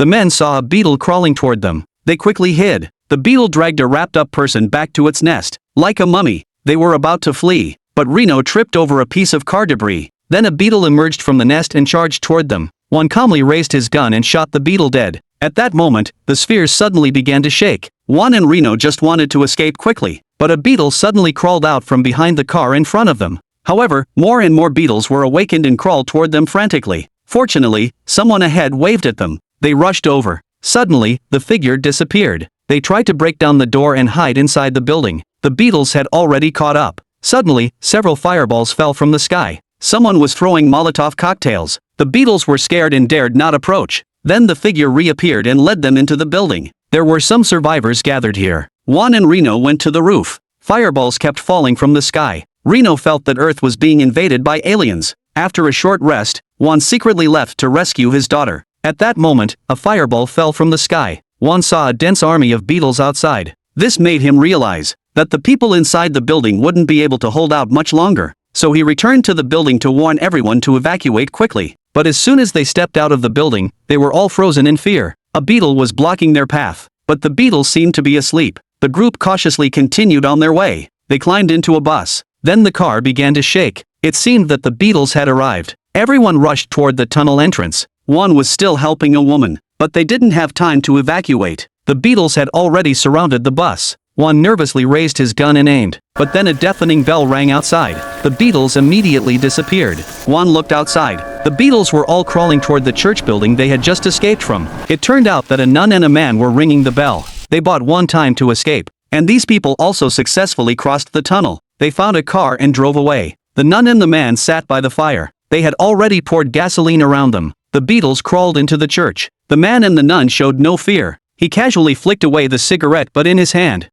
The men saw a beetle crawling toward them. They quickly hid. The beetle dragged a wrapped-up person back to its nest. Like a mummy, they were about to flee, but Reno tripped over a piece of car debris. Then a beetle emerged from the nest and charged toward them. Juan calmly raised his gun and shot the beetle dead. At that moment, the spheres suddenly began to shake. Juan and Reno just wanted to escape quickly, but a beetle suddenly crawled out from behind the car in front of them. However, more and more beetles were awakened and crawled toward them frantically. Fortunately, someone ahead waved at them. They rushed over. Suddenly, the figure disappeared. They tried to break down the door and hide inside the building. The beetles had already caught up. Suddenly, several fireballs fell from the sky. Someone was throwing Molotov cocktails. The beetles were scared and dared not approach. Then the figure reappeared and led them into the building. There were some survivors gathered here. Juan and Reno went to the roof. Fireballs kept falling from the sky. Reno felt that Earth was being invaded by aliens. After a short rest, Juan secretly left to rescue his daughter. At that moment, a fireball fell from the sky. Juan saw a dense army of beetles outside. This made him realize that the people inside the building wouldn't be able to hold out much longer. So he returned to the building to warn everyone to evacuate quickly. But as soon as they stepped out of the building, they were all frozen in fear. A beetle was blocking their path, but the beetles seemed to be asleep. The group cautiously continued on their way. They climbed into a bus. Then the car began to shake. It seemed that the beetles had arrived. Everyone rushed toward the tunnel entrance. Juan was still helping a woman, but they didn't have time to evacuate. The beetles had already surrounded the bus. Juan nervously raised his gun and aimed, but then a deafening bell rang outside. The beetles immediately disappeared. Juan looked outside. The beetles were all crawling toward the church building they had just escaped from. It turned out that a nun and a man were ringing the bell. They bought Juan time to escape, and these people also successfully crossed the tunnel. They found a car and drove away. The nun and the man sat by the fire. They had already poured gasoline around them. The beetles crawled into the church. The man and the nun showed no fear. He casually flicked away the cigarette butt in his hand.